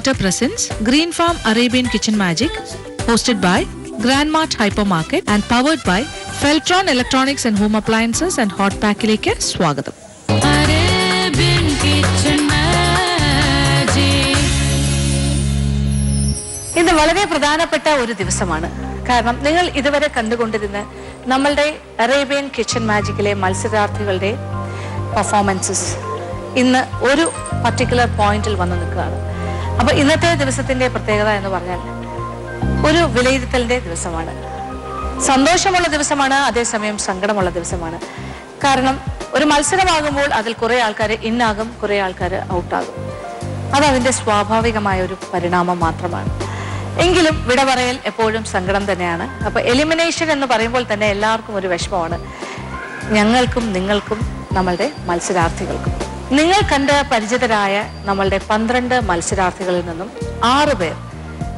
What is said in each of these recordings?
Supporter presents Green Farm Arabian Kitchen Magic, hosted by Grandmart Hypermarket and powered by Feltron Electronics and Home Appliances and Hot Pack-ലേക്ക് സ്വാഗതം. Arabian Kitchen Magic. ഇത് വളരെ പ്രധാനപ്പെട്ട ഒരു ദിവസമാണ്. കാരണം നിങ്ങൾ ഇതുവരെ കണ്ടുകൊണ്ടിരുന്ന നമ്മളുടെ അറേബ്യൻ കിച്ചൺ മാജിക്കിലെ മത്സരാർത്ഥികളുടെ പെർഫോമൻസസ് ഇന്ന് ഒരു പർട്ടിക്കുലർ പോയിന്റിൽ വന്നു നിൽക്കുകയാണ്. അപ്പോൾ ഇന്നത്തെ ദിവസത്തിന്റെ പ്രത്യേകത എന്ന് പറഞ്ഞാൽ ഒരു വിലയിരുത്തലിന്റെ ദിവസമാണ്. സന്തോഷമുള്ള ദിവസമാണ്, അതേസമയം സങ്കടമുള്ള ദിവസമാണ്. കാരണം ഒരു മത്സരമാകുമ്പോൾ അതിൽ കുറെ ആൾക്കാർ ഇന്നാകും, കുറെ ആൾക്കാർ ഔട്ടാകും. അതതിന്റെ സ്വാഭാവികമായ ഒരു പരിണാമം മാത്രമാണ്. എങ്കിലും വിട പറയൽ എപ്പോഴും സങ്കടം തന്നെയാണ്. അപ്പൊ എലിമിനേഷൻ എന്ന് പറയുമ്പോൾ തന്നെ എല്ലാവർക്കും ഒരു വിഷമമാണ്, ഞങ്ങൾക്കും നിങ്ങൾക്കും നമ്മളുടെ മത്സരാർത്ഥികൾക്കും. നിങ്ങൾ കണ്ട് പരിചിതരായ നമ്മളുടെ 12 മത്സരാർത്ഥികളിൽ നിന്നും 6 പേർ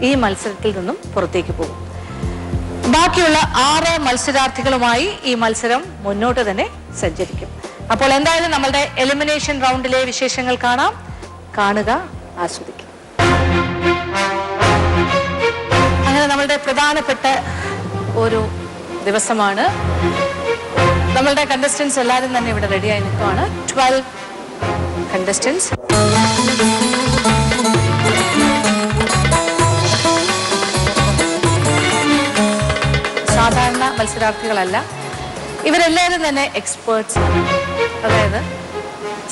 ഈ മത്സരത്തിൽ നിന്നും പുറത്തേക്ക് പോകും. ബാക്കിയുള്ള 6 മത്സരാർത്ഥികളുമായി ഈ മത്സരം മുന്നോട്ട് തന്നെ സഞ്ചരിക്കും. അപ്പോൾ എന്തായാലും നമ്മളുടെ എലിമിനേഷൻ റൗണ്ടിലെ വിശേഷങ്ങൾ കാണുക, ആസ്വദിക്കുക. അങ്ങനെ നമ്മളുടെ പ്രധാനപ്പെട്ട ഒരു ദിവസമാണ്. നമ്മളുടെ കണ്ടസ്റ്റൻസ് എല്ലാവരും തന്നെ ഇവിടെ റെഡിയായി നിൽക്കുകയാണ്. 12 contestants. സാധാരണ മത്സരാർത്ഥികളല്ല, ഇവരെല്ലാവരും തന്നെ എക്സ്പേർട്സ് ആണ്. അതായത്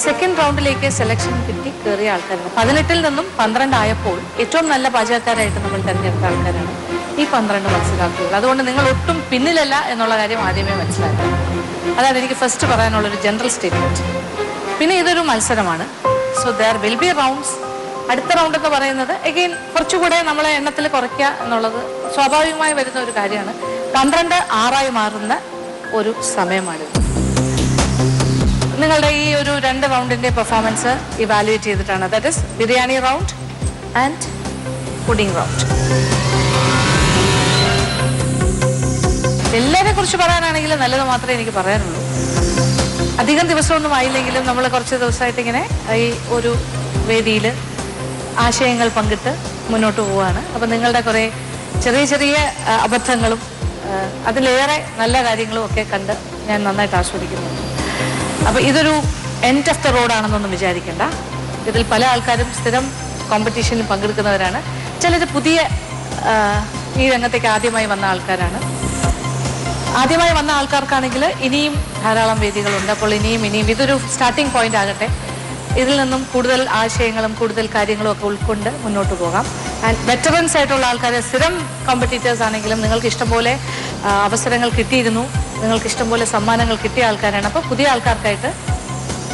സെക്കൻഡ് റൗണ്ടിലേക്ക് സെലക്ഷൻ കിട്ടി കയറിയ ആൾക്കാരാണ്. 18-ൽ നിന്നും 12 ആയപ്പോൾ ഏറ്റവും നല്ല പാചകക്കാരായിട്ട് നമ്മൾ തിരഞ്ഞെടുത്ത ആൾക്കാരാണ് ഈ 12 മത്സരാർത്ഥികൾ. അതുകൊണ്ട് നിങ്ങൾ ഒട്ടും പിന്നിലല്ല എന്നുള്ള കാര്യം ആദ്യമേ മനസ്സിലാക്കണം. അതാണ് എനിക്ക് ഫസ്റ്റ് പറയാനുള്ളൊരു ജനറൽ സ്റ്റേറ്റ്മെന്റ്. പിന്നെ ഇതൊരു മത്സരമാണ്. So there will be rounds. അടുത്ത റൗണ്ട് എന്ന് പറയുന്നത് എഗെയിൻ കുറച്ചുകൂടെ നമ്മളെ എണ്ണത്തിൽ കുറയ്ക്കുക എന്നുള്ളത് സ്വാഭാവികമായി വരുന്ന ഒരു കാര്യമാണ്. 12 6 മാറുന്ന ഒരു സമയമാണിത്. നിങ്ങളുടെ ഈ ഒരു 2 റൗണ്ടിന്റെ പെർഫോമൻസ് ഇവാലുവേറ്റ് ചെയ്തിട്ടാണ്. That is biryani round and pudding round. എല്ലാവരെ കുറിച്ച് പറയാനാണെങ്കിലും നല്ലത് മാത്രമേ എനിക്ക് പറയാനുള്ളൂ. അധികം ദിവസമൊന്നും ആയില്ലെങ്കിലും നമ്മൾ കുറച്ച് ദിവസമായിട്ട് ഇങ്ങനെ ഈ ഒരു വേദിയിൽ ആശയങ്ങൾ പങ്കിട്ട് മുന്നോട്ട് പോവുകയാണ്. അപ്പം നിങ്ങളുടെ കുറേ ചെറിയ ചെറിയ അബദ്ധങ്ങളും അതിലേറെ നല്ല കാര്യങ്ങളും ഒക്കെ കണ്ട് ഞാൻ നന്നായിട്ട് ആസ്വദിക്കുന്നുണ്ട്. അപ്പം ഇതൊരു എൻഡ് ഓഫ് ദ റോഡാണെന്നൊന്നും വിചാരിക്കേണ്ട. ഇതിൽ പല ആൾക്കാരും സ്ഥിരം കോമ്പറ്റീഷനിൽ പങ്കെടുക്കുന്നവരാണ്. ചിലർ പുതിയ ഈ രംഗത്തേക്ക് ആദ്യമായി വന്ന ആൾക്കാരാണ്. ആദ്യമായി വന്ന ആൾക്കാർക്കാണെങ്കിൽ ഇനിയും ധാരാളം വേദികളുണ്ട്. അപ്പോൾ ഇനിയും ഇതൊരു സ്റ്റാർട്ടിംഗ് പോയിന്റ് ആകട്ടെ. ഇതിൽ നിന്നും കൂടുതൽ ആശയങ്ങളും കൂടുതൽ കാര്യങ്ങളും ഒക്കെ ഉൾക്കൊണ്ട് മുന്നോട്ട് പോകാം. ആൻഡ് വെറ്ററൻസ് ആയിട്ടുള്ള ആൾക്കാർ, സ്ഥിരം കോമ്പറ്റീറ്റേഴ്സ് ആണെങ്കിലും നിങ്ങൾക്ക് ഇഷ്ടംപോലെ അവസരങ്ങൾ കിട്ടിയിരുന്നു, നിങ്ങൾക്ക് ഇഷ്ടംപോലെ സമ്മാനങ്ങൾ കിട്ടിയ ആൾക്കാരാണ്. അപ്പോൾ പുതിയ ആൾക്കാർക്കായിട്ട്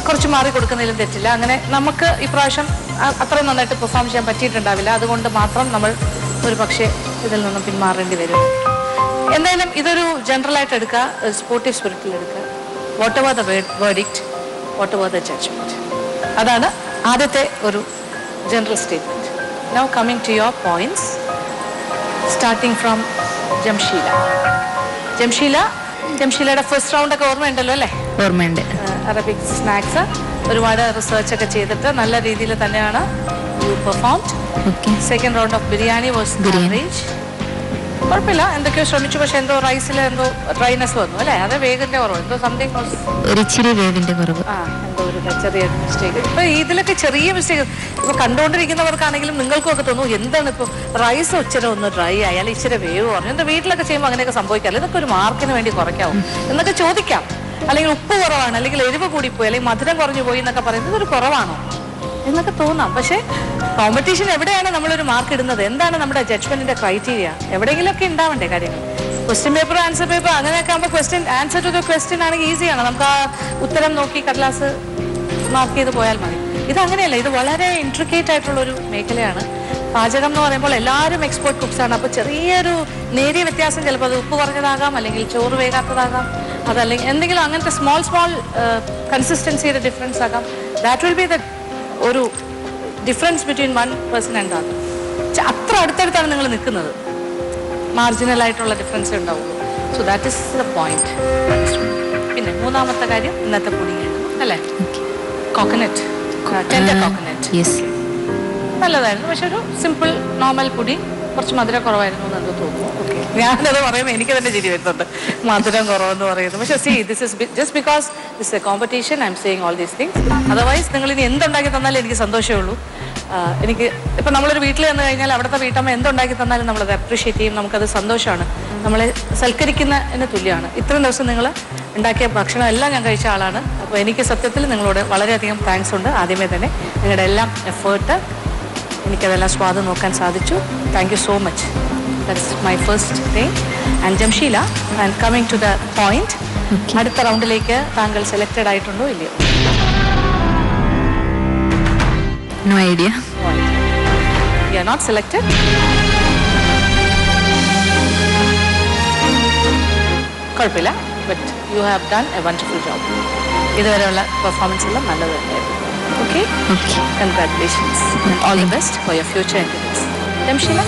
കുറച്ച് മാറി കൊടുക്കുന്നതിലും തെറ്റില്ല. അങ്ങനെ നമുക്ക് ഇപ്രാവശ്യം അത്രയും നന്നായിട്ട് പെർഫോം ചെയ്യാൻ പറ്റിയിട്ടുണ്ടാവില്ല. അതുകൊണ്ട് മാത്രം നമ്മൾ ഒരു പക്ഷേ ഇതിൽ നിന്നും പിന്മാറേണ്ടി വരും. എന്തായാലും ഇതൊരു ജനറലായിട്ട് എടുക്കുക, സ്പോർട്ടീവ് സ്പിരിറ്റിൽ എടുക്കുക. Whatever the verdict, whatever the judgement. അതാണ് ആദ്യത്തെ ഒരു general statement. Now coming to your points, starting from ജംഷീലയുടെ ഫസ്റ്റ് റൗണ്ട് ഒക്കെ ഓർമ്മയുണ്ടല്ലോ അല്ലേ? ഓർമ്മയുണ്ട്. അറബിക് സ്നാക്സ് ഒരുപാട് റിസർച്ച് ഒക്കെ ചെയ്തിട്ട് നല്ല രീതിയിൽ തന്നെയാണ് you performed. Second round of biryani was average. കുഴപ്പമില്ല, എന്തൊക്കെയോ ശ്രമിച്ചു, പക്ഷെ എന്തോ റൈസിൽ എന്തോ ഡ്രൈനെസ് വന്നു അല്ലേ? അത് വേഗന്റെ കുറവ്, എന്തോ സംതിങ് ഒരിച്ചിരി വേവിന്റെ കുറവ്, എന്തോ ഒരു ചെറിയ മിസ്റ്റേക്ക്. ഇപ്പൊ ഇതിലൊക്കെ ചെറിയ മിസ്റ്റേക്ക് ഇപ്പൊ കണ്ടുകൊണ്ടിരിക്കുന്നവർക്കാണെങ്കിലും നിങ്ങൾക്കും ഒക്കെ തോന്നും, എന്താണ് ഇപ്പൊ റൈസ് ഇച്ചിരി ഒന്ന് ഡ്രൈ ആയി, അല്ലെങ്കിൽ ഇച്ചിരി വേവ് പറഞ്ഞു. എന്താ വീട്ടിലൊക്കെ ചെയ്യുമ്പോൾ അങ്ങനെയൊക്കെ സംഭവിക്കാമല്ലോ, ഇതൊക്കെ ഒരു മാർക്കിന് വേണ്ടി കുറയ്ക്കാവും എന്നൊക്കെ ചോദിക്കാം. അല്ലെങ്കിൽ ഉപ്പ് കുറവാണ്, അല്ലെങ്കിൽ എരിവ് കൂടിപ്പോയി, അല്ലെങ്കിൽ മധുരം കുറഞ്ഞു പോയി എന്നൊക്കെ പറയുന്നത് ഇതൊരു കുറവാണോ എന്നൊക്കെ തോന്നാം. പക്ഷെ കോമ്പറ്റീഷൻ എവിടെയാണ് നമ്മളൊരു മാർക്ക് ഇടുന്നത്? എന്താണ് നമ്മുടെ ജഡ്ജ്മെന്റിന്റെ ക്രൈറ്റീരിയ? എവിടെയെങ്കിലുമൊക്കെ ഉണ്ടാവണ്ടേ കാര്യങ്ങൾ. ക്വസ്റ്റ്യൻ പേപ്പർ, ആൻസർ പേപ്പർ അങ്ങനെയൊക്കെ ആകുമ്പോൾ ആൻസർ ടു ദ ക്വസ്റ്റ്യൻ ആണെങ്കിൽ ഈസിയാണ്. നമുക്ക് ആ ഉത്തരം നോക്കി കടലാസ് മാർക്ക് ചെയ്ത് പോയാൽ മതി. ഇതങ്ങനെയല്ല, ഇത് വളരെ ഇൻട്രിക്കേറ്റ് ആയിട്ടുള്ളൊരു മേഖലയാണ്. പാചകം എന്ന് പറയുമ്പോൾ എല്ലാവരും എക്സ്പേർട്ട് കുക്സാണ്. അപ്പോൾ ചെറിയൊരു നേരിയ വ്യത്യാസം, ചിലപ്പോൾ അത് ഉപ്പ് കുറഞ്ഞതാകാം, അല്ലെങ്കിൽ ചോറ് വേകാത്തതാകാം, അതല്ലെങ്കിൽ എന്തെങ്കിലും അങ്ങനത്തെ സ്മോൾ കൺസിസ്റ്റൻസിയുടെ ഡിഫറൻസ് ആകാം. ദാറ്റ് വിൽ ബി ദ ഒരു difference between one person and other. അത്ര അടുത്തടുത്താണ് നിങ്ങൾ നിൽക്കുന്നത്, മാർജിനൽ ആയിട്ടുള്ള ഡിഫറൻസ് ഉണ്ടാവുള്ളൂ. So that is the point. പിന്നെ മൂന്നാമത്തെ കാര്യം ഇന്നത്തെ പുഡിംഗ് അല്ലേ? Coconut, tender coconut. നല്ലതായിരുന്നു. പക്ഷെ ഒരു സിമ്പിൾ നോർമൽ പുഡിംഗ്, കുറച്ച് മധുരം കുറവായിരുന്നു എന്ന് എനിക്ക് തോന്നുന്നു. ഓക്കെ, ഞാനത് പറയുമ്പോൾ എനിക്ക് തന്നെ ചിരി വരുന്നുണ്ട്, മധുരം കുറവെന്ന് പറയുന്നത്. പക്ഷെ C, this is just because this a competition, I M saying all these things. Otherwise നിങ്ങൾ ഇനി എന്തുണ്ടാക്കി തന്നാലും എനിക്ക് സന്തോഷമേ ഉള്ളൂ. എനിക്ക് ഇപ്പം നമ്മളൊരു വീട്ടിൽ വന്നു കഴിഞ്ഞാൽ അവിടുത്തെ വീട്ടമ്മ എന്തുണ്ടാക്കി തന്നാലും നമ്മളത് അപ്രീഷിയേറ്റ് ചെയ്യും, നമുക്കത് സന്തോഷമാണ്, നമ്മളെ സൽക്കരിക്കുന്നതിന് തുല്യമാണ്. ഇത്രയും ദിവസം നിങ്ങൾ ഉണ്ടാക്കിയ ഭക്ഷണം എല്ലാം ഞാൻ കഴിച്ച ആളാണ്. അപ്പോൾ എനിക്ക് സത്യത്തിൽ നിങ്ങളോട് വളരെയധികം താങ്ക്സ് ഉണ്ട്. ആദ്യമേ തന്നെ നിങ്ങളുടെ എല്ലാം എഫേർട്ട്, എനിക്കതെല്ലാം സ്വാദ് നോക്കാൻ സാധിച്ചു. Thank you so much. That's my first thing. And Jamsheela, and coming to the point, അടുത്ത റൗണ്ടിലേക്ക് താങ്കൾ സെലക്റ്റഡ് ആയിട്ടുണ്ടോ ഇല്ലയോ? No idea. You are not selected. കുഴപ്പമില്ല, but you have done a wonderful job. ഇതുവരെയുള്ള പെർഫോമൻസ് എല്ലാം നല്ലത് തന്നെയായിരുന്നു. Okay? Okay. Congratulations. And all the best for your future endeavors. Jamshila?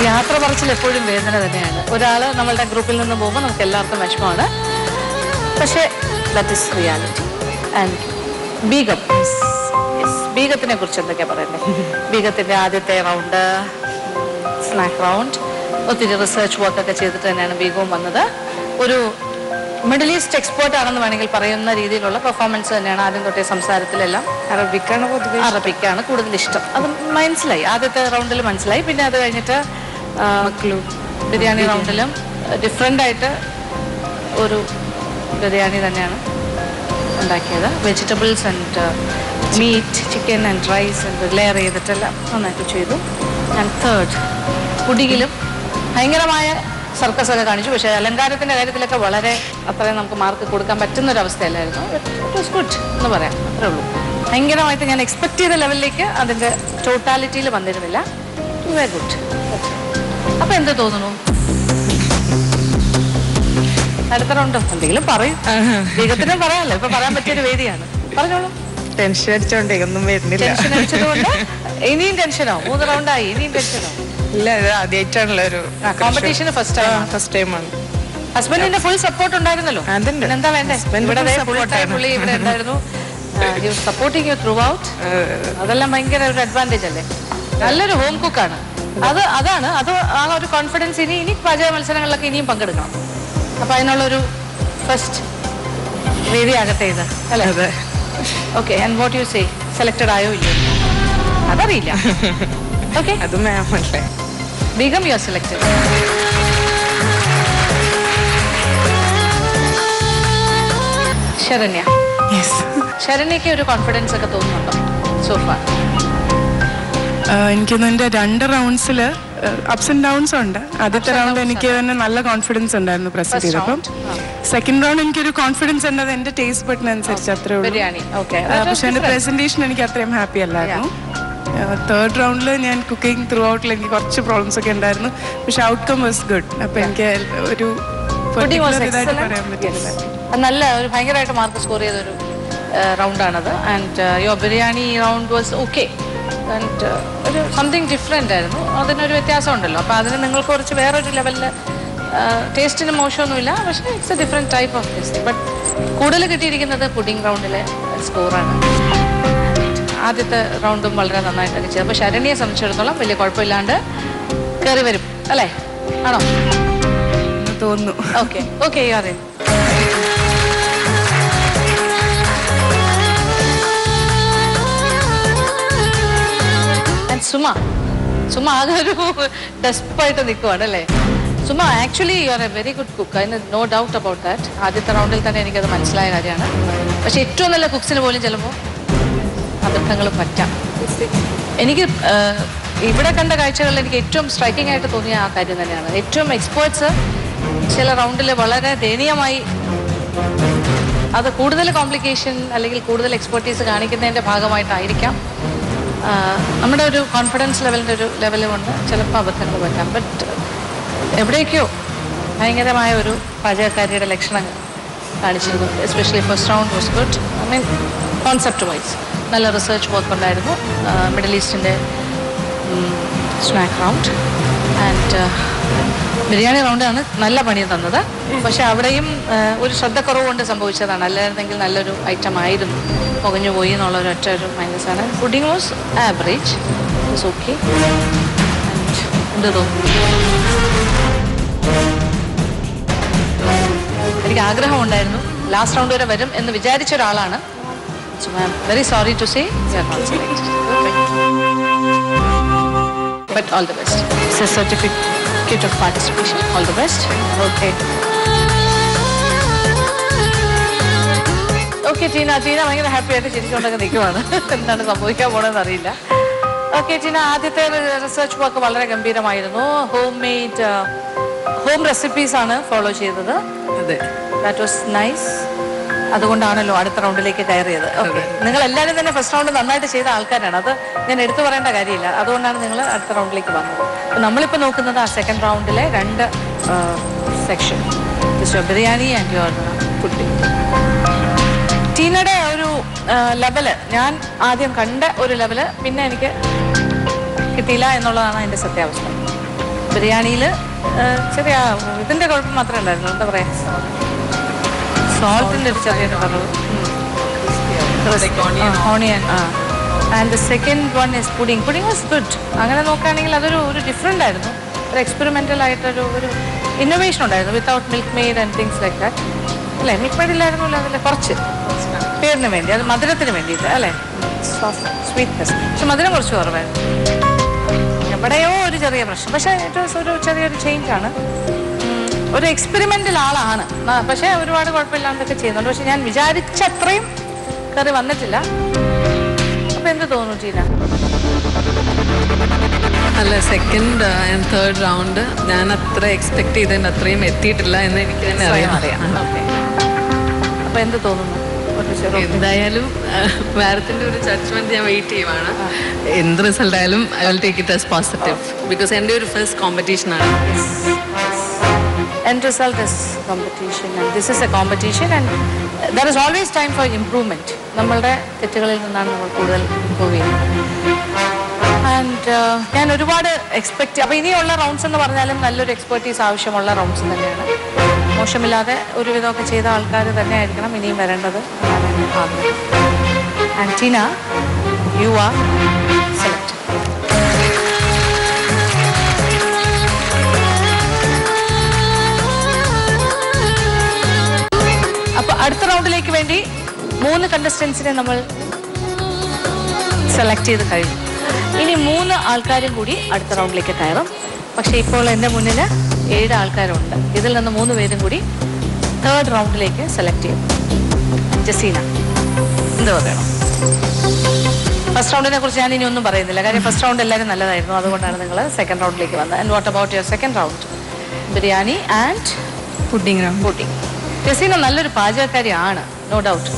യാത്ര പറച്ചിൽ എപ്പോഴും വേദന തന്നെയാണ്. ഒരാൾ നമ്മളുടെ ഗ്രൂപ്പിൽ നിന്ന് പോകുമ്പോൾ നമുക്ക് എല്ലാവർക്കും വിഷമമാണ്. പക്ഷേ that is reality. And Beegum, ബീഗത്തിനെ കുറിച്ച് എന്തൊക്കെയാണ് പറയുന്നത്? ബീഗത്തിൻ്റെ ആദ്യത്തെ റൗണ്ട്, സ്നാക്ക് റൗണ്ട്, ഒത്തിരി റിസർച്ച് വർക്കൊക്കെ ചെയ്തിട്ട് തന്നെയാണ് ബീഗവും വന്നത്. ഒരു മിഡിൽ ഈസ്റ്റ് എക്സ്പേർട്ട് ആണെന്ന് വേണമെങ്കിൽ പറയുന്ന രീതിയിലുള്ള പെർഫോമൻസ് തന്നെയാണ്. ആദ്യം തൊട്ടേ സംസാരത്തിലെല്ലാം അറബിക്കാണ് പൊതുവെ, അറബിക്കാണ് കൂടുതൽ ഇഷ്ടം. അത് മനസ്സിലായി, ആദ്യത്തെ റൗണ്ടിൽ മനസ്സിലായി. പിന്നെ അത് കഴിഞ്ഞിട്ട് ബിരിയാണി റൗണ്ടിലും ഡിഫറെൻ്റ് ആയിട്ട് ഒരു ബിരിയാണി തന്നെയാണ് ഉണ്ടാക്കിയത്. Vegetables and meat, chicken and rice and layer ചെയ്തിട്ടെല്ലാം നന്നായിട്ട് ചെയ്തു. ആൻഡ് തേർഡ്, പുഡിങ്ങിലും ഭയങ്കരമായ സർക്കസ് ഒക്കെ കാണിച്ചു. പക്ഷേ അലങ്കാരത്തിൻ്റെ കാര്യത്തിലൊക്കെ വളരെ അത്രയും നമുക്ക് മാർക്ക് കൊടുക്കാൻ പറ്റുന്നൊരവസ്ഥയല്ലായിരുന്നു. ഇറ്റ് വാസ് ഗുഡ് എന്ന് പറയാം, അത്രേ ഉള്ളൂ. ഭയങ്കരമായിട്ട് ഞാൻ എക്സ്പെക്ട് ചെയ്ത ലെവലിലേക്ക് അതിൻ്റെ ടോട്ടാലിറ്റിയിൽ വന്നിരുന്നില്ല. Very good. അപ്പം എന്ത് തോന്നുന്നു? അടുത്ത റൗണ്ട് എന്തെങ്കിലും പറയും, വേഗത്തിനും പറയാമല്ലോ, ഇപ്പൊ പറയാൻ പറ്റിയൊരു വേദിയാണ്. പറഞ്ഞോളൂ. ടെൻഷൻ അടിച്ചോണ്ടേ ഒന്നും വരുന്നില്ല. ടെൻഷൻ അടിച്ചതുകൊണ്ട് ഇനിയും ടെൻഷനോ? 3 റൗണ്ടായി, ഇനിയും ടെൻഷനോ? ഇല്ല, ഇത് ആദ്യമായിട്ടാണല്ലോ ഒരു കോമ്പറ്റീഷന് ഫസ്റ്റ് ടൈമാണ്. ഹസ്ബൻഡിന്റെ ഫുൾ സപ്പോർട്ട് ഉണ്ടായിരുന്നല്ലോ. എന്താ വേണ്ടേ? പുള്ളി ഇവിടെ ഉണ്ടായിരുന്നു, സപ്പോർട്ടിങ് യു ത്രൂ ഔട്ട്. അതെല്ലാം ഭയങ്കര ഒരു അഡ്വാൻറ്റേജ് അല്ലേ? നല്ലൊരു ഹോം കുക്കാണ്. അതാണ് ആ ഒരു കോൺഫിഡൻസ്. ഇനി പാചക മത്സരങ്ങളിലൊക്കെ ഇനിയും പങ്കെടുക്കണം. അപ്പൊ അതിനുള്ളൊരു ഫസ്റ്റ് വേദിയാകട്ടെ ഇത്, അല്ലേ? Okay, and what you say, selected ആയോ ഇല്ലയോ? അതറിയില്ല. ഓക്കെ, അത് മാം അല്ലേ? Beegum, you are selected. Saranya, ശരണ്യക്ക് ഒരു കോൺഫിഡൻസ് ഒക്കെ തോന്നുന്നുണ്ടോ സോഫാർ? എനിക്കൊന്ന് എൻ്റെ 2 റൗണ്ട്സിൽ അപ്സ് ആൻഡ് ഡൗൺസ് ഉണ്ട്. ആദ്യത്തെ റൗണ്ട് എനിക്ക് തന്നെ നല്ല കോൺഫിഡൻസ് ഉണ്ടായിരുന്നു പ്രസന്റ് ചെയ്തപ്പം. സെക്കൻഡ് റൗണ്ട് എനിക്കൊരു കോൺഫിഡൻസ് ഉണ്ടത് എൻ്റെ ടേസ്റ്റ് ബട്ടിനനുസരിച്ച് അത്രേ ഉള്ളൂ. പക്ഷെ എൻ്റെ പ്രസന്റേഷൻ എനിക്ക് അത്രയും ഹാപ്പി അല്ലായിരുന്നു. തേർഡ് റൗണ്ടിൽ ഞാൻ കുക്കിംഗ് ത്രൂ ഔട്ടിൽ എനിക്ക് കുറച്ച് പ്രോബ്ലംസ് ഒക്കെ ഉണ്ടായിരുന്നു. പക്ഷെ ഔട്ട്കം വാസ് ഗുഡ്. അപ്പം എനിക്ക് ഒരു ഇതായിട്ട് പറയാൻ പറ്റില്ല. നല്ല ഒരു ഭയങ്കരമായിട്ട് മാർക്ക് സ്കോർ ചെയ്തൊരു റൗണ്ടാണത്. And your biryani round was okay. And ഒരു സംതിങ് ഡിഫറെൻ്റ് ആയിരുന്നു. അതിനൊരു വ്യത്യാസം ഉണ്ടല്ലോ. അപ്പോൾ അതിന് നിങ്ങൾക്ക് കുറച്ച് വേറൊരു ലെവലിൽ ടേസ്റ്റിന് മോശമൊന്നുമില്ല, പക്ഷേ it's A different type of taste. But കൂടുതൽ കിട്ടിയിരിക്കുന്നത് പുഡിംഗ് റൗണ്ടിലെ സ്കോറാണ്. ആദ്യത്തെ റൗണ്ടും വളരെ നന്നായിട്ടൊക്കെ ചെയ്തു. അപ്പോൾ ശരണ്യെ സംബന്ധിച്ചിടത്തോളം വലിയ കുഴപ്പമില്ലാണ്ട് കയറി വരും, അല്ലേ? ആണോ? തോന്നുന്നു. Okay okay, you are in. Suma ആകെ ഒരു ഡെസ്പായിട്ട് നിൽക്കുവാണ്, അല്ലേ? Suma, actually U are a very good cook, അതിന് നോ ഡൗട്ട് അബൌട്ട് ദാറ്റ്. ആദ്യത്തെ റൗണ്ടിൽ തന്നെ എനിക്കത് മനസ്സിലായ കാര്യമാണ്. പക്ഷെ ഏറ്റവും നല്ല കുക്സിന് പോലും ചിലപ്പോൾ അബദ്ധങ്ങൾ പറ്റാം. എനിക്ക് ഇവിടെ കണ്ട കാഴ്ചകളിൽ എനിക്ക് ഏറ്റവും സ്ട്രൈക്കിംഗ് ആയിട്ട് തോന്നിയ ആ കാര്യം തന്നെയാണ്. ഏറ്റവും എക്സ്പേർട്സ് ചില റൗണ്ടിൽ വളരെ ദയനീയമായി, അത് കൂടുതൽ കോംപ്ലിക്കേഷൻ അല്ലെങ്കിൽ കൂടുതൽ എക്സ്പെർട്ടീസ് കാണിക്കുന്നതിൻ്റെ ഭാഗമായിട്ടായിരിക്കാം. നമ്മുടെ ഒരു കോൺഫിഡൻസ് ലെവലിൻ്റെ ഒരു ലെവൽ കൊണ്ട് ചിലപ്പോൾ അബദ്ധങ്ങൾ പറ്റാം. ബട്ട് എവിടേക്കോ ഭയങ്കരമായ ഒരു പാചകക്കാരിയുടെ ലക്ഷണങ്ങൾ കാണിച്ചിരുന്നു. Especially first round was good. I mean concept wise നല്ല റിസർച്ച് വർക്ക് ഉണ്ടായിരുന്നു. മിഡിൽ ഈസ്റ്റിൻ്റെ സ്നാക്ക് റൗണ്ട് ആൻഡ് ബിരിയാണി റൗണ്ടാണ് നല്ല പണി തന്നത്. പക്ഷെ അവിടെയും ഒരു ശ്രദ്ധക്കുറവ് കൊണ്ട് സംഭവിച്ചതാണ്. അല്ലായിരുന്നെങ്കിൽ നല്ലൊരു ഐറ്റം ആയിരുന്നു. പുകഞ്ഞു പോയി എന്നുള്ള ഒരൊറ്റ ഒരു മൈനസാണ്. Pudding was average, it's okay. എന്ത് തോന്നുന്നു? എനിക്ക് ആഗ്രഹമുണ്ടായിരുന്നു ലാസ്റ്റ് റൗണ്ട് വരെ വരും എന്ന് വിചാരിച്ച ഒരാളാണ്. So I am very sorry to say you are not selected. But all the best. It's a certificate of participation. All the best. Okay okay Teena ഭയങ്കര ഹാപ്പി ആയിട്ട് ചിരിച്ചുകൊണ്ടൊക്കെ നിൽക്കുവാണ്. എന്താണ് സംഭവിക്കാൻ പോണെന്ന് അറിയില്ല. ഓക്കെ ടീന, ആദ്യത്തെ റിസർച്ച് വർക്ക് വളരെ ഗംഭീരമായിരുന്നു. ഹോം റെസിപ്പീസ് ആണ് ഫോളോ ചെയ്തത്. അതെ, ദാറ്റ് വാസ് നൈസ്. അതുകൊണ്ടാണല്ലോ അടുത്ത റൗണ്ടിലേക്ക് കയറിയത്. ഓക്കെ, നിങ്ങൾ എല്ലാവരും തന്നെ ഫസ്റ്റ് റൗണ്ട് നന്നായിട്ട് ചെയ്ത ആൾക്കാരാണ്. അത് ഞാൻ എടുത്തു പറയേണ്ട കാര്യമില്ല. അതുകൊണ്ടാണ് നിങ്ങൾ അടുത്ത റൗണ്ടിലേക്ക് വന്നത്. അപ്പോൾ നമ്മളിപ്പോൾ നോക്കുന്നത് ആ സെക്കൻഡ് റൗണ്ടിലെ 2 section, biryani and your pudding. ടീനയുടെ ഒരു ലെവല് ഞാൻ ആദ്യം കണ്ട ഒരു ലെവല് പിന്നെ എനിക്ക് കിട്ടിയില്ല എന്നുള്ളതാണ് അതിൻ്റെ സത്യാവസ്ഥ. ബിരിയാണിയിൽ ചെറിയ ഇതിൻ്റെ കുഴപ്പം മാത്രമേ ഉണ്ടായിരുന്നു. എന്താ പറയുക, സോൾട്ടിൻ്റെ ഒരു ചെറിയൊരു കുറവ്. Onion. And the second one is pudding. Pudding was good. അങ്ങനെ നോക്കുകയാണെങ്കിൽ അതൊരു ഡിഫറെൻ്റ് ആയിരുന്നു. ഒരു എക്സ്പെരിമെൻ്റൽ ആയിട്ടൊരു ഇന്നോവേഷൻ ഉണ്ടായിരുന്നു. Without milk made and things like that. അല്ലേ, മിൽക്ക് മെയ്ഡ് ഇല്ലായിരുന്നല്ലോ അതിൽ കുറച്ച് പേരിന് വേണ്ടി, അത് മധുരത്തിന് വേണ്ടിയിട്ട് അല്ലേ, സ്വീറ്റ്നെസ്. പക്ഷെ മധുരം കുറച്ച് കുറവായിരുന്നു. എവിടെയോ ഒരു ചെറിയ പ്രശ്നം. പക്ഷേ ഏറ്റവും ഒരു ചെറിയൊരു ചേഞ്ചാണ്. ഒരു എക്സ്പെരിമെൻ്റൽ ആളാണ്, പക്ഷേ ഒരുപാട് കുഴപ്പമില്ലാണ്ടൊക്കെ ചെയ്യുന്നുണ്ട്. പക്ഷെ ഞാൻ വിചാരിച്ച അത്രയും കറി വന്നിട്ടില്ല. അപ്പം എന്ത് തോന്നുന്നു ടീന? അല്ല, സെക്കൻഡ് ആൻഡ് തേർഡ് റൗണ്ട് ഞാൻ അത്ര എക്സ്പെക്ട് ചെയ്തതിന് അത്രയും എത്തിയിട്ടില്ല എന്ന് എനിക്ക് തന്നെ അറിയാം. ഓക്കെ, അപ്പം എന്ത് തോന്നുന്നു? എന്തായാലും മാരത്തിന്റെ ഒരു ജഡ്ജ്മെന്റ് ഞാൻ വെയിറ്റ് ചെയ്യുവാണ്. എന്ത് റിസൾട്ട് ആയാലും I will take it as positive. Because എൻ്റെ ഒരു ഫസ്റ്റ് കോമ്പറ്റീഷൻ ആണ്. End result is competition and this is a competition and there is always time for improvement. നമ്മളുടെ തെറ്റുകളിൽ നിന്നാണ് നമ്മൾ കൂടുതൽ ഇംപ്രൂവ് ചെയ്യുന്നത്. ആൻഡ് ഞാൻ ഒരുപാട് എക്സ്പെക്ട്. അപ്പോൾ ഇനിയുള്ള റൗണ്ട്സ് എന്ന് പറഞ്ഞാലും നല്ലൊരു എക്സ്പെർട്ടീസ് ആവശ്യമുള്ള റൗണ്ട്സ് തന്നെയാണ്. മോശമില്ലാതെ ഒരുവിധമൊക്കെ ചെയ്ത ആൾക്കാർ തന്നെ ആയിരിക്കണം ഇനിയും വരേണ്ടത്. And Teena, you are select. അപ്പോൾ അടുത്ത റൗണ്ടിലേക്ക് വേണ്ടി 3 കണ്ടസ്റ്റൻസിനെ നമ്മൾ സെലക്ട് ചെയ്ത് കഴിഞ്ഞു. ഇനി 3 ആൾക്കാരും കൂടി അടുത്ത റൗണ്ടിലേക്ക് കയറും. പക്ഷേ ഇപ്പോൾ എൻ്റെ മുന്നിൽ 7 ആൾക്കാരുണ്ട്. ഇതിൽ നിന്ന് 3 പേരും കൂടി തേർഡ് റൗണ്ടിലേക്ക് സെലക്ട് ചെയ്യും. ജസീന, എന്ത് പറയണം? ഫസ്റ്റ് റൗണ്ടിനെ കുറിച്ച് ഞാൻ ഇനി ഒന്നും പറയുന്നില്ല. കാര്യം ഫസ്റ്റ് റൗണ്ട് എല്ലാവരും നല്ലതായിരുന്നു. അതുകൊണ്ടാണ് നിങ്ങൾ സെക്കൻഡ് റൗണ്ടിലേക്ക് വന്നത്. And what about your second round? Biryani and pudding. Jaseena നല്ലൊരു പാചകക്കാരിയാണ്, നോ ഡൗട്ട്.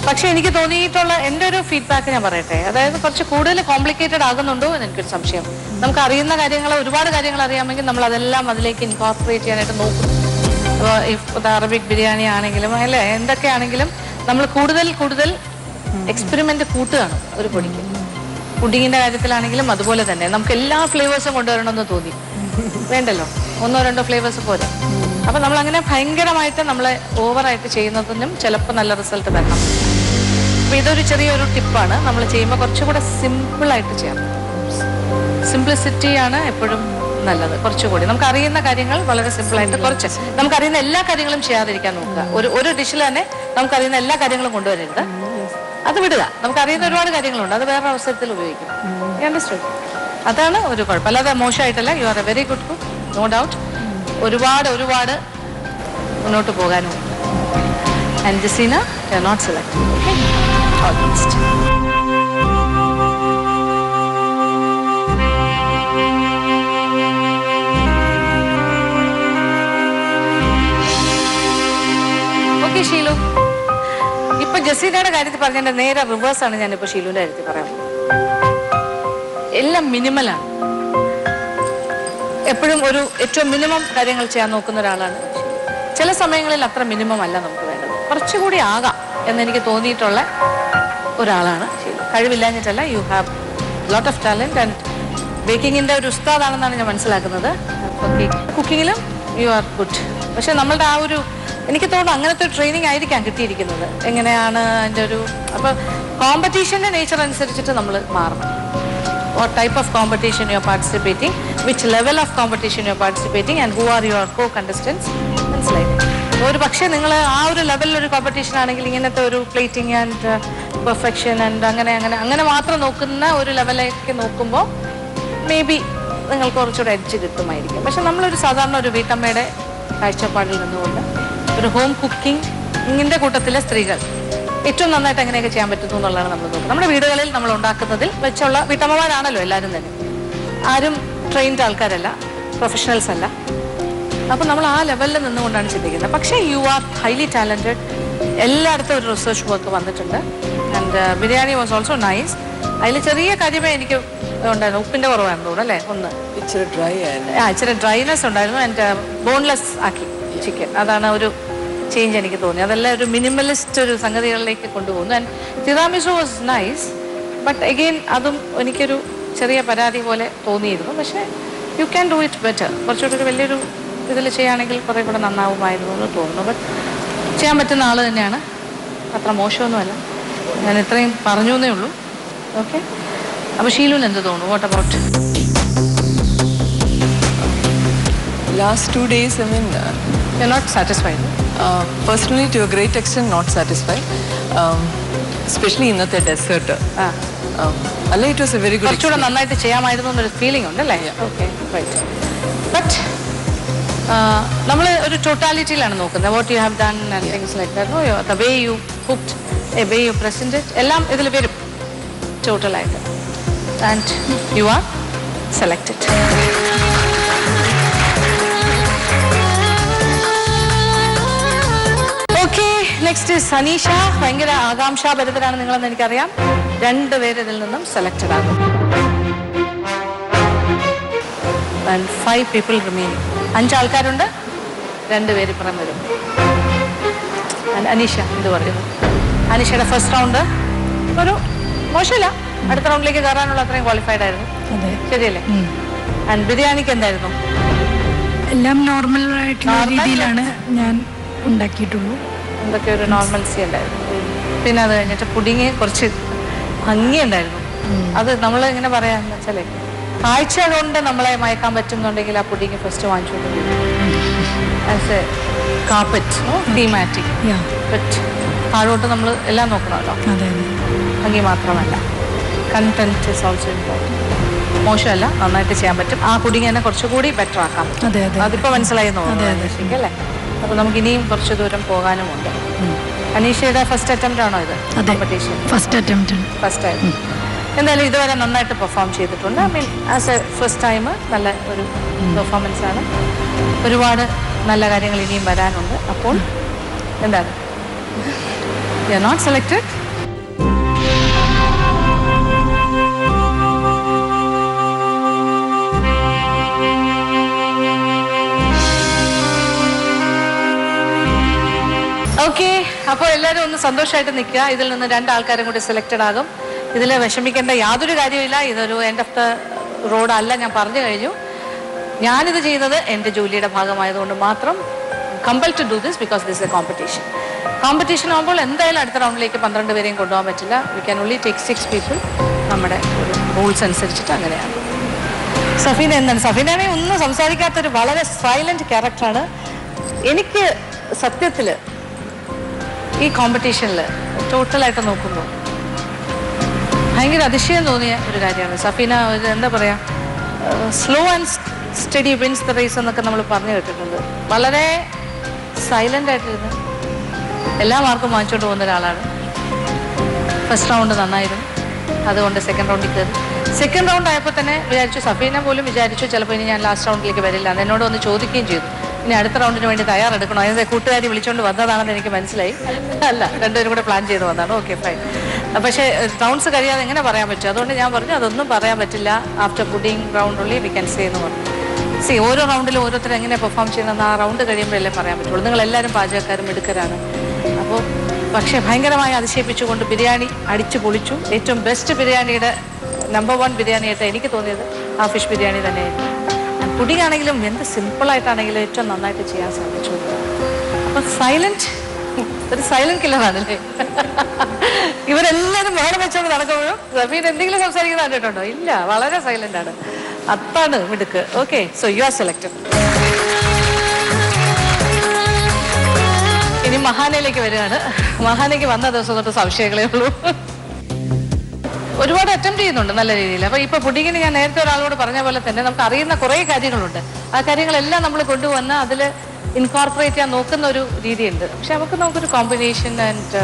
പക്ഷെ എനിക്ക് തോന്നിയിട്ടുള്ള എൻ്റെ ഒരു ഫീഡ്ബാക്ക് ഞാൻ പറയട്ടെ. അതായത് കുറച്ച് കൂടുതൽ കോംപ്ലിക്കേറ്റഡ് ആകുന്നുണ്ടോ എന്ന് എനിക്കൊരു സംശയം. നമുക്ക് അറിയുന്ന കാര്യങ്ങൾ, ഒരുപാട് കാര്യങ്ങൾ അറിയാമെങ്കിൽ നമ്മൾ അതെല്ലാം അതിലേക്ക് ഇൻകോർപ്പറേറ്റ് ചെയ്യാനായിട്ട് നോക്കും. ഇപ്പോൾ അറബിക് ബിരിയാണി ആണെങ്കിലും അല്ലേ, എന്തൊക്കെയാണെങ്കിലും നമ്മൾ കൂടുതൽ എക്സ്പെരിമെന്റ് കൂട്ടുകയാണ് ഒരു പൊടിക്ക്. പുഡിങ്ങിന്റെ കാര്യത്തിലാണെങ്കിലും അതുപോലെ തന്നെ നമുക്ക് എല്ലാ ഫ്ലേവേഴ്സും കൊണ്ടുവരണമെന്ന് തോന്നി. വേണ്ടല്ലോ, 1-2 ഫ്ലേവേഴ്സ് പോലെ. അപ്പം നമ്മളങ്ങനെ ഭയങ്കരമായിട്ട് നമ്മളെ ഓവറായിട്ട് ചെയ്യുന്നതിനും ചിലപ്പോൾ നല്ല റിസൾട്ട് തരണം. അപ്പം ഇതൊരു ചെറിയൊരു ടിപ്പാണ്. നമ്മൾ ചെയ്യുമ്പോൾ കുറച്ചുകൂടെ സിമ്പിളായിട്ട് ചെയ്യാം. സിംപ്ലിസിറ്റിയാണ് എപ്പോഴും നല്ലത്. കുറച്ചുകൂടി നമുക്കറിയുന്ന കാര്യങ്ങൾ വളരെ സിമ്പിളായിട്ട് കുറച്ച് നമുക്കറിയുന്ന എല്ലാ കാര്യങ്ങളും ചെയ്യാതിരിക്കാൻ നോക്കുക. ഒരു ഡിഷിൽ തന്നെ നമുക്കറിയുന്ന എല്ലാ കാര്യങ്ങളും കൊണ്ടുവരരുത്. അത് വിടുക. നമുക്കറിയുന്ന ഒരുപാട് കാര്യങ്ങളുണ്ട്, അത് വേറെ അവസരത്തിൽ ഉപയോഗിക്കും. അതാണ് ഒരു കുഴപ്പം. അല്ലാതെ മോശമായിട്ടല്ല. You are a very good cook, no doubt. ഒരുപാട് മുന്നോട്ട് പോകാനും. And Jaseena, you are not selected. Okay, all the best. Okay Sheelu, ഇപ്പൊ ജസീനയുടെ കാര്യത്തിൽ പറഞ്ഞതിന്റെ നേരെ റിവേഴ്സ് ആണ് ഞാനിപ്പോ ഷീലുവിന്റെ കാര്യത്തിൽ പറയാൻ. എല്ലാം മിനിമലാണ്. എപ്പോഴും ഏറ്റവും മിനിമം കാര്യങ്ങൾ ചെയ്യാൻ നോക്കുന്ന ഒരാളാണ്. ചില സമയങ്ങളിൽ അത്ര മിനിമം അല്ല നമുക്ക് വേണ്ടത്, കുറച്ചുകൂടി ആകാം എന്നെനിക്ക് തോന്നിയിട്ടുള്ള ഒരാളാണ് ഷീലു. കഴിവില്ലാഞ്ഞിട്ടല്ല, you have lot of talent and ബേക്കിങ്ങിന്റെ ഒരു ഉസ്താദാണെന്നാണ് ഞാൻ മനസ്സിലാക്കുന്നത്. ഓക്കെ, കുക്കിങ്ങിലും യു ആർ ഗുഡ്. പക്ഷെ നമ്മളുടെ ആ ഒരു, എനിക്ക് തോന്നുന്നു അങ്ങനത്തെ ഒരു ട്രെയിനിങ് ആയിരിക്കാം കിട്ടിയിരിക്കുന്നത്. എങ്ങനെയാണ് അതിൻ്റെ ഒരു, അപ്പോൾ കോമ്പറ്റീഷൻ്റെ നേച്ചർ അനുസരിച്ചിട്ട് നമ്മൾ മാറണം. what type of competition you are participating, which level of competition you are participating, and who are your co-contestants. മനസ്സിലായില്ലേ? ഒരു പക്ഷേ നിങ്ങൾ ആ ഒരു ലെവലിലൊരു കോമ്പറ്റീഷൻ ആണെങ്കിൽ ഇങ്ങനത്തെ ഒരു പ്ലേറ്റിംഗ് ആൻഡ് പെർഫെക്ഷൻ ആൻഡ് അങ്ങനെ മാത്രം നോക്കുന്ന ഒരു ലെവലിലേക്ക് നോക്കുമ്പോൾ മേ ബി നിങ്ങൾക്ക് കുറച്ചുകൂടെ എഡ്ജ് കിട്ടുമായിരിക്കും. പക്ഷെ നമ്മളൊരു സാധാരണ ഒരു വീട്ടമ്മയുടെ കാഴ്ചപ്പാടിൽ നിന്നുകൊണ്ട് ഒരു ഹോം കുക്കിങ്ങിൻ്റെ കൂട്ടത്തിലെ സ്ത്രീകൾ ഏറ്റവും നന്നായിട്ട് എങ്ങനെയൊക്കെ ചെയ്യാൻ പറ്റുന്നു എന്നുള്ളതാണ് നമ്മൾ നോക്കുന്നത്. നമ്മുടെ വീടുകളിൽ നമ്മൾ ഉണ്ടാക്കുന്നതിൽ വെച്ചുള്ള വീട്ടമ്മമാരാണല്ലോ എല്ലാവരും തന്നെ, ആരും ട്രെയിൻഡ് ആൾക്കാരല്ല, പ്രൊഫഷണൽസ് അല്ല. അപ്പം നമ്മൾ ആ ലെവലിൽ നിന്നുകൊണ്ടാണ് ചിന്തിക്കുന്നത്. പക്ഷേ യു ആർ ഹൈലി ടാലൻറ്റഡ്. എല്ലായിടത്തും ഒരു റിസർച്ച് വർക്ക് വന്നിട്ടുണ്ട്. And biryani was also nice. അതിൽ ചെറിയ കാര്യമേ എനിക്ക് ഉണ്ടായിരുന്നു, ഉപ്പിൻ്റെ കുറവായിരുന്നു തോന്നുന്നു അല്ലേ, ഒന്ന് ഇച്ചിരി ഡ്രൈനെസ് ഉണ്ടായിരുന്നു. ആൻഡ് ബോൺലെസ് ആക്കി ചിക്കൻ, അതാണ് ഒരു ചേഞ്ച് എനിക്ക് തോന്നി. അതെല്ലാം ഒരു മിനിമലിസ്റ്റ് ഒരു സംഗതികളിലേക്ക് കൊണ്ടുപോകുന്നു. And tiramisu was nice, but again അതും എനിക്കൊരു ചെറിയ പരാതി പോലെ തോന്നിയിരുന്നു. പക്ഷേ you can do it better. കുറച്ചുകൂടി ഒരു വലിയൊരു ഇതിൽ ചെയ്യുകയാണെങ്കിൽ കുറേ കൂടെ നന്നാവുമായിരുന്നു എന്ന് തോന്നുന്നു. ബട്ട് ചെയ്യാൻ പറ്റുന്ന ആൾ തന്നെയാണ്, അത്ര മോശമൊന്നുമല്ല. ഞാൻ ഇത്രയും പറഞ്ഞു എന്നേ ഉള്ളൂ. ഓക്കെ, അപ്പോൾ ഷീലുവിന് എന്ത് തോന്നുന്നു? What about last 2 days? I mean, you are not satisfied? Personally, to a great extent, not satisfied. Especially in the dessert. Allah, it was a very good കുറച്ചുകൂടെ നന്നായിട്ട് ചെയ്യാമായിരുന്നു എന്നൊരു ഫീലിംഗ് ഉണ്ട് അല്ലേ? Okay, right. ബട്ട് നമ്മൾ ഒരു ടോട്ടാലിറ്റിയിലാണ് നോക്കുന്നത്. What you have done and things like that, the way you cooked, a way you presented, എല്ലാം ഇതിൽ വരും ടോട്ടലായിട്ട്. And you are selected. Next is Aneesha. ഭയങ്കര ആകാംക്ഷാഭരിതരാണ് നിങ്ങളെന്ന് എനിക്കറിയാം. 2 പേര് ഇതിൽ നിന്നും സെലക്റ്റഡ് ആകും. And 5 people remaining. 5 ആൾക്കാരുണ്ട്, 2 പേര് ഇപ്പുറം വരും. അനീഷ എന്ത് പറയുന്നു? അനീഷയുടെ ഫസ്റ്റ് റൗണ്ട് ഒരു മോശമില്ല, അടുത്ത റൗണ്ടിലേക്ക് കയറാനുള്ള അത്രയും ക്വാളിഫൈഡ് ആയിരുന്നു. ശരിയല്ലേ? ആൻഡ് ബിരിയാണിക്ക് എന്തായിരുന്നു? എല്ലാം നോർമൽ ആയിട്ടുള്ള രീതിയിലാണ് ഞാൻ ഉണ്ടാക്കിയിട്ടുള്ളൂ. എന്തൊക്കെ ഒരു നോർമൽസി ഉണ്ടായിരുന്നു. പിന്നെ അത് കഴിഞ്ഞിട്ട് പുഡിങ് കുറച്ച് ഭംഗിയുണ്ടായിരുന്നു. അത് നമ്മൾ ഇങ്ങനെ പറയാന്ന് വെച്ചാലേ, കാഴ്ച കൊണ്ട് നമ്മളെ മയക്കാൻ പറ്റുന്നുണ്ടെങ്കിൽ ആ പുഡിങ് ഫസ്റ്റ് വാങ്ങിച്ചുകൊണ്ട് as A carpet thematic. But താഴോട്ട് നമ്മൾ എല്ലാം നോക്കണമല്ലോ, ഭംഗി മാത്രമല്ല, കണ്ടന്റ് ഇസ് ഓൾസോ ഇമ്പോർട്ടൻറ്റ്. മോശമല്ല, നന്നായിട്ട് ചെയ്യാൻ പറ്റും. ആ പുഡിങ് തന്നെ കുറച്ചുകൂടി ബെറ്റർ ആക്കാം. അതിപ്പോൾ മനസ്സിലായി തോന്നുന്നു അല്ലേ? അപ്പോൾ നമുക്ക് ഇനിയും കുറച്ച് ദൂരം പോകാനുമുണ്ട്. അനീഷയുടെ ഫസ്റ്റ് അറ്റംപ്റ്റ് ആണോ ഇത്? കോമ്പറ്റീഷൻ ഫസ്റ്റ് ആയിരുന്നു. എന്തായാലും ഇതുവരെ നന്നായിട്ട് പെർഫോം ചെയ്തിട്ടുണ്ട്. I mean as A first time നല്ല ഒരു പെർഫോമൻസ് ആണ്. ഒരുപാട് നല്ല കാര്യങ്ങൾ ഇനിയും വരാനുണ്ട്. അപ്പോൾ എന്താണ്, you are not selected. Okay, അപ്പോൾ എല്ലാവരും ഒന്ന് സന്തോഷമായിട്ട് നിൽക്കുക. ഇതിൽ നിന്ന് 2 ആൾക്കാരും കൂടി സെലക്റ്റഡ് ആകും. ഇതിൽ വിഷമിക്കേണ്ട യാതൊരു കാര്യമില്ല. ഇതൊരു എൻഡ് ഓഫ് ദ റോഡ് അല്ല, ഞാൻ പറഞ്ഞു കഴിഞ്ഞു. ഞാനിത് ചെയ്യുന്നത് എൻ്റെ ജോലിയുടെ ഭാഗമായതുകൊണ്ട് മാത്രം compel to do this, because this a competition ആകുമ്പോൾ എന്തായാലും അടുത്ത റൗണ്ടിലേക്ക് 12 പേരെയും കൊണ്ടുപോകാൻ പറ്റില്ല. We can only take 6 people. നമ്മുടെ ഒരു റൂൾസ് അനുസരിച്ചിട്ട് അങ്ങനെയാണ്. സഫീന എന്താണ്? സഫീനാണെങ്കിൽ ഒന്നും സംസാരിക്കാത്തൊരു വളരെ സൈലന്റ് ക്യാരക്ടറാണ്. എനിക്ക് സത്യത്തിൽ ഈ കോമ്പറ്റീഷനിൽ ടോട്ടലായിട്ട് നോക്കുമ്പോൾ ഭയങ്കര അതിശയം തോന്നിയ ഒരു കാര്യമാണ്. സഫീന എന്താ പറയുക, slow and steady wins the race എന്നൊക്കെ നമ്മൾ പറഞ്ഞു കേട്ടിട്ടുണ്ട്. വളരെ സൈലൻ്റ് ആയിട്ടിരുന്ന് എല്ലാ മാർക്കും വാങ്ങിച്ചുകൊണ്ട് പോകുന്ന ഒരാളാണ്. ഫസ്റ്റ് റൗണ്ട് നന്നായിരുന്നു, അതുകൊണ്ട് സെക്കൻഡ് റൗണ്ടിൽ കയറി. സെക്കൻഡ് റൗണ്ട് ആയപ്പോൾ തന്നെ വിചാരിച്ചു, സഫീന പോലും വിചാരിച്ചു ചിലപ്പോൾ ഇനി ഞാൻ ലാസ്റ്റ് റൗണ്ടിലേക്ക് വരില്ല എന്ന് എന്നോട് ഒന്ന് ചോദിക്കുകയും ചെയ്തു. ഇനി അടുത്ത റൗണ്ടിന് വേണ്ടി തയ്യാറെടുക്കണോ? അതിൻ്റെ കൂട്ടുകാരി വിളിച്ചുകൊണ്ട് വന്നതാണെന്ന് എനിക്ക് മനസ്സിലായി. അല്ല, 2 പേരും കൂടെ പ്ലാൻ ചെയ്ത് വന്നതാണ്. Okay, fine. പക്ഷേ റൗണ്ട്സ് കഴിയാതെ എങ്ങനെ പറയാൻ പറ്റും? അതുകൊണ്ട് ഞാൻ പറഞ്ഞു അതൊന്നും പറയാൻ പറ്റില്ല. ആഫ്റ്റർ പുഡിങ് റൗണ്ട് ഉള്ളി വി ക്യാൻ സേ എന്ന് പറഞ്ഞു. ഓരോ റൗണ്ടിലും ഓരോരുത്തരും എങ്ങനെ പെർഫോം ചെയ്യണമെന്ന് ആ റൗണ്ട് കഴിയുമ്പോഴല്ലേ പറയാൻ പറ്റുള്ളൂ. നിങ്ങളെല്ലാവരും പാചകക്കാരും മിടുക്കരാണ്. അപ്പോൾ പക്ഷേ ഭയങ്കരമായി അതിശയിപ്പിച്ചുകൊണ്ട് ബിരിയാണി അടിച്ചു പൊളിച്ചു. ഏറ്റവും ബെസ്റ്റ് ബിരിയാണിയുടെ നമ്പർ 1 ബിരിയാണിയായിട്ട് എനിക്ക് തോന്നിയത് ആ ഫിഷ് ബിരിയാണി തന്നെയായിരുന്നു. പുഡിംഗ് ആണെങ്കിലും എന്ത് സിമ്പിളായിട്ടാണെങ്കിലും ഏറ്റവും നന്നായിട്ട് ചെയ്യാൻ സാധിച്ചു. അപ്പം ഒരു സൈലന്റ് കില്ലറാണല്ലേ. ഇവരെല്ലാവരും ബഹളം വെച്ചോണ്ട് നടക്കുമ്പോഴും റഫീൻ എന്തെങ്കിലും സംസാരിക്കുന്നത് കണ്ടിട്ടുണ്ടോ? ഇല്ല, വളരെ സൈലന്റ് ആണ്. അതാണ് മിടുക്ക്. Okay, so you are selected. ഇനി മഹാനയിലേക്ക് വരികയാണ്. മഹാനയ്ക്ക് വന്ന ദിവസം തൊട്ട് സംശയങ്ങളേ ഉള്ളൂ. ഒരുപാട് അറ്റംപ്റ്റ് ചെയ്യുന്നുണ്ട് നല്ല രീതിയിൽ. അപ്പൊ ഇപ്പൊ പുഡിങ്ങിന് ഞാൻ നേരത്തെ ഒരാളോട് പറഞ്ഞ പോലെ തന്നെ നമുക്ക് അറിയുന്ന കുറേ കാര്യങ്ങളുണ്ട്. ആ കാര്യങ്ങളെല്ലാം നമ്മൾ കൊണ്ടുവന്ന് അതിൽ ഇൻകോർപ്പറേറ്റ് ചെയ്യാൻ നോക്കുന്ന ഒരു രീതിയുണ്ട്. പക്ഷെ നമുക്കൊരു കോമ്പിനേഷൻ ആൻഡ്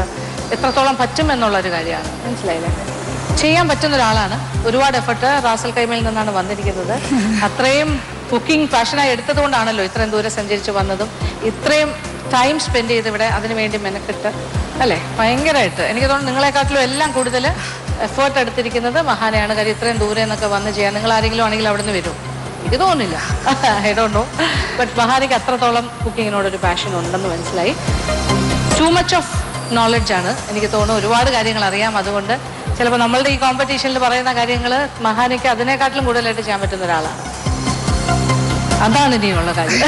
എത്രത്തോളം പറ്റും എന്നുള്ളൊരു കാര്യമാണ്. മനസ്സിലായില്ലേ? ചെയ്യാൻ പറ്റുന്ന ഒരാളാണ്. ഒരുപാട് എഫർട്ട് റാസൽ കൈമയിൽ നിന്നാണ് വന്നിരിക്കുന്നത്. അത്രയും കുക്കിംഗ് പാഷനായി എടുത്തത് കൊണ്ടാണല്ലോ ഇത്രയും ദൂരം സഞ്ചരിച്ച് വന്നതും ഇത്രയും ടൈം സ്പെൻഡ് ചെയ്ത് ഇവിടെ അതിനു വേണ്ടി മെനക്കെട്ട് അല്ലേ. ഭയങ്കരമായിട്ട് എനിക്ക് തോന്നുന്നു നിങ്ങളെക്കാട്ടിലും എല്ലാം കൂടുതൽ എഫേർട്ട് എടുത്തിരിക്കുന്നത് മഹാനയാണ്. കാര്യം ഇത്രയും ദൂരെ നിന്നൊക്കെ വന്ന് ചെയ്യാൻ നിങ്ങൾ ആരെങ്കിലും ആണെങ്കിൽ അവിടെ നിന്ന് വരും എനിക്ക് തോന്നുന്നില്ല. I don't know. ബട്ട് മഹാനയ്ക്ക് അത്രത്തോളം കുക്കിങ്ങിനോടൊരു പാഷൻ ഉണ്ടെന്ന് മനസ്സിലായി. ടു മച്ച് ഓഫ് നോളജ് ആണ് എനിക്ക് തോന്നുന്നു. ഒരുപാട് കാര്യങ്ങൾ അറിയാം. അതുകൊണ്ട് ചിലപ്പോൾ നമ്മളുടെ ഈ കോമ്പറ്റീഷനിൽ പറയുന്ന കാര്യങ്ങൾ മഹാനയ്ക്ക് അതിനെക്കാട്ടിലും കൂടുതലായിട്ട് ചെയ്യാൻ പറ്റുന്ന ഒരാളാണ്. അതാണ് ഇനിയുള്ള കാര്യം.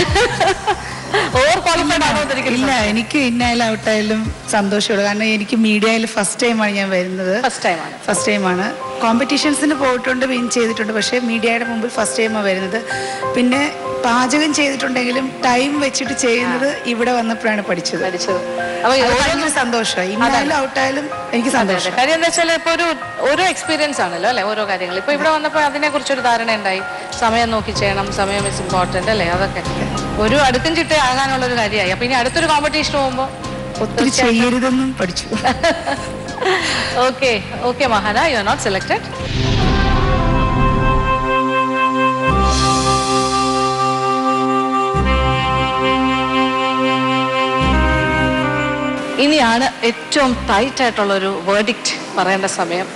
ഓവർ ക്വാളിഫൈഡ് ആണോ? ഇല്ല, എനിക്ക് ഇന്നായാലും ഔട്ടായാലും സന്തോഷമുള്ളൂ. കാരണം എനിക്ക് മീഡിയയിൽ ഫസ്റ്റ് ടൈമാണ് ഞാൻ വരുന്നത്. ഫസ്റ്റ് ടൈമാണ്. കോമ്പറ്റീഷൻസിന് പോയിട്ടുണ്ട്, വിൻ ചെയ്തിട്ടുണ്ട്. പക്ഷേ മീഡിയയുടെ മുമ്പിൽ ഫസ്റ്റ് ടൈമാണ് വരുന്നത്. പിന്നെ പാചകം ചെയ്തിട്ടുണ്ടെങ്കിലും ടൈം വെച്ചിട്ട് ചെയ്യുന്നത് ഇവിടെ വന്നപ്പോഴാണ് പഠിച്ചത്. ഭയങ്കര സന്തോഷമായി. ഇന്നായാലും ഔട്ടായാലും എനിക്ക് സന്തോഷം. കാര്യം എന്താ വെച്ചാൽ ഇപ്പൊ ഓരോ എക്സ്പീരിയൻസ് ആണല്ലോ അല്ലെ ഓരോ കാര്യങ്ങൾ. ഇപ്പൊ ഇവിടെ വന്നപ്പോൾ അതിനെ കുറിച്ചൊരു ധാരണ ഉണ്ടായി. സമയം നോക്കി ചെയ്യണം, സമയം ഇസ് ഇമ്പോർട്ടന്റ് അല്ലേ. അതൊക്കെ ഒരു അടുക്കും ചിട്ട ആകാനുള്ള ഒരു കാര്യമായി. അപ്പൊ ഇനി അടുത്തൊരു കോമ്പറ്റീഷൻ പോകുമ്പോൾ ഒത്തിരി ചെയ്യരുതെന്നും പഠിച്ചു. Okay Mahana, you are not selected. ഇനിയാണ് ഏറ്റവും ടൈറ്റ് ആയിട്ടുള്ള ഒരു വേർഡിക്റ്റ് പറയേണ്ട സമയം.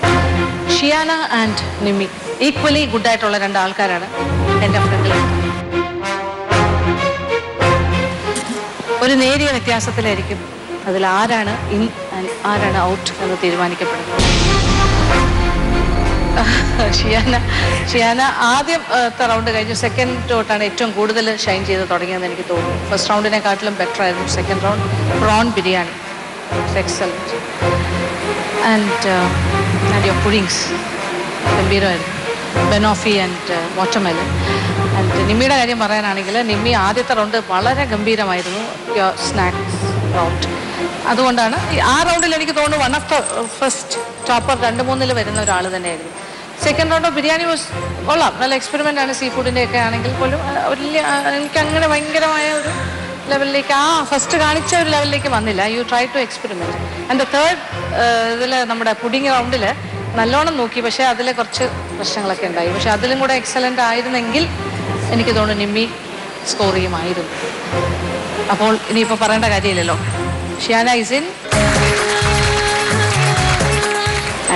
Shiyana and Nimmi equally good ആയിട്ടുള്ള രണ്ട് ആൾക്കാരാണ് എൻ്റെ ഫ്രണ്ടിൽ. ഒരു നേരിയ വ്യത്യാസത്തിലായിരിക്കും അതിൽ ആരാണ് ഇൻ ആൻഡ് ആരാണ് ഔട്ട് എന്ന് തീരുമാനിക്കപ്പെടുന്നത്. ഷിയാന ആദ്യത്തെ റൗണ്ട് കഴിഞ്ഞു. സെക്കൻഡ് തൊട്ടാണ് ഏറ്റവും കൂടുതൽ ഷൈൻ ചെയ്ത് തുടങ്ങിയെന്ന് എനിക്ക് തോന്നുന്നു. ഫസ്റ്റ് റൗണ്ടിനെക്കാട്ടിലും ബെറ്റർ ആയിരുന്നു second round. Prawn biryani excellent and your puddings ഗംഭീരമായിരുന്നു. Banoffee and watermelon. ആൻഡ് നിമ്മിയുടെ കാര്യം പറയാനാണെങ്കിൽ നിമ്മി ആദ്യത്തെ റൗണ്ട് വളരെ ഗംഭീരമായിരുന്നു. Your snacks round. അതുകൊണ്ടാണ് ആ റൗണ്ടിൽ എനിക്ക് തോന്നുന്നു one of the first topper 2-3 വരുന്ന ഒരാൾ തന്നെയായിരുന്നു. Second round of biryani was കൊള്ളാം. നല്ല എക്സ്പെരിമെൻ്റ് ആണ്. സീ ഫുഡിൻ്റെ ഒക്കെ ആണെങ്കിൽ പോലും വലിയ എനിക്ക് അങ്ങനെ ഭയങ്കരമായ ഒരു ലെവലിലേക്ക് ഫസ്റ്റ് കാണിച്ച ഒരു ലെവലിലേക്ക് വന്നില്ല. You try to experiment. And third ഇതിൽ നമ്മുടെ പുഡിങ് റൗണ്ടിൽ നല്ലോണം നോക്കി. പക്ഷേ അതിൽ കുറച്ച് പ്രശ്നങ്ങളൊക്കെ ഉണ്ടായി. പക്ഷെ അതിലും കൂടെ എക്സലൻ്റ് ആയിരുന്നെങ്കിൽ എനിക്ക് തോന്നുന്നു നിമ്മി സ്കോർ ചെയ്യുമായിരുന്നു. അപ്പോൾ ഇനിയിപ്പോൾ പറയേണ്ട കാര്യമില്ലല്ലോ. Shiyana is in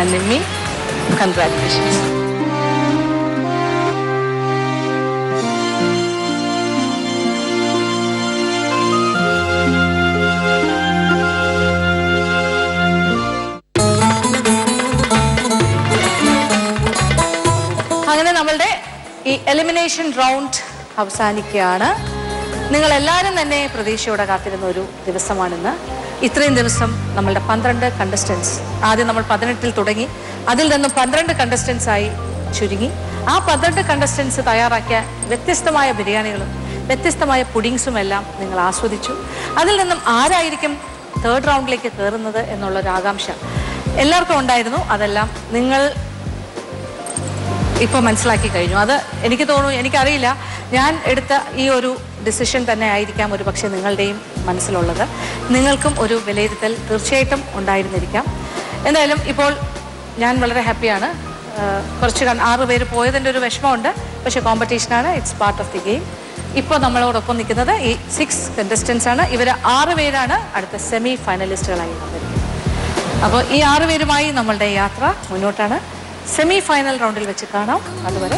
and Nimmi congratulations. അങ്ങനെ നമ്മളുടെ ഈ എലിമിനേഷൻ റൗണ്ട് അവസാനിക്കുകയാണ്. നിങ്ങളെല്ലാവരും തന്നെ പ്രതീക്ഷയോടെ കാത്തിരുന്ന ഒരു ദിവസമാണിന്ന്. ഇത്രയും ദിവസം നമ്മളുടെ 12 കണ്ടസ്റ്റൻസ്, ആദ്യം നമ്മൾ 18 തുടങ്ങി, അതിൽ നിന്നും 12 കണ്ടസ്റ്റൻസ് ആയി ചുരുങ്ങി. ആ 12 കണ്ടസ്റ്റൻസ് തയ്യാറാക്കിയ വ്യത്യസ്തമായ ബിരിയാണികളും വ്യത്യസ്തമായ പുഡിങ്സും എല്ലാം നിങ്ങൾ ആസ്വദിച്ചു. അതിൽ നിന്നും ആരായിരിക്കും തേർഡ് റൗണ്ടിലേക്ക് കയറുന്നത് എന്നുള്ളൊരു ആകാംക്ഷ എല്ലാവർക്കും ഉണ്ടായിരുന്നു. അതെല്ലാം നിങ്ങൾ ഇപ്പോൾ മനസ്സിലാക്കി കഴിഞ്ഞു. അത് എനിക്ക് തോന്നുന്നു, എനിക്കറിയില്ല, ഞാൻ എടുത്ത ഈ ഒരു ഡിസിഷൻ തന്നെ ആയിരിക്കാം ഒരു പക്ഷേ നിങ്ങളുടെയും മനസ്സിലുള്ളത്. നിങ്ങൾക്കും ഒരു വിലയിരുത്തൽ തീർച്ചയായിട്ടും ഉണ്ടായിരുന്നിരിക്കാം. എന്തായാലും ഇപ്പോൾ ഞാൻ വളരെ ഹാപ്പിയാണ്. കുറച്ച് 6 പേര് പോയതിൻ്റെ ഒരു വിഷമമുണ്ട്. പക്ഷേ കോമ്പറ്റീഷനാണ്, it's part of the game. ഇപ്പോൾ നമ്മളോടൊപ്പം നിൽക്കുന്നത് ഈ 6 കണ്ടസ്റ്റൻസ് ആണ്. ഇവർ 6 പേരാണ് അടുത്ത സെമി ഫൈനലിസ്റ്റുകളായി വന്നിരിക്കുന്നത്. അപ്പോൾ ഈ 6 പേരുമായി നമ്മളുടെ യാത്ര മുന്നോട്ടാണ്. സെമി ഫൈനൽ റൗണ്ടിൽ വെച്ച് കാണാം. അതുവരെ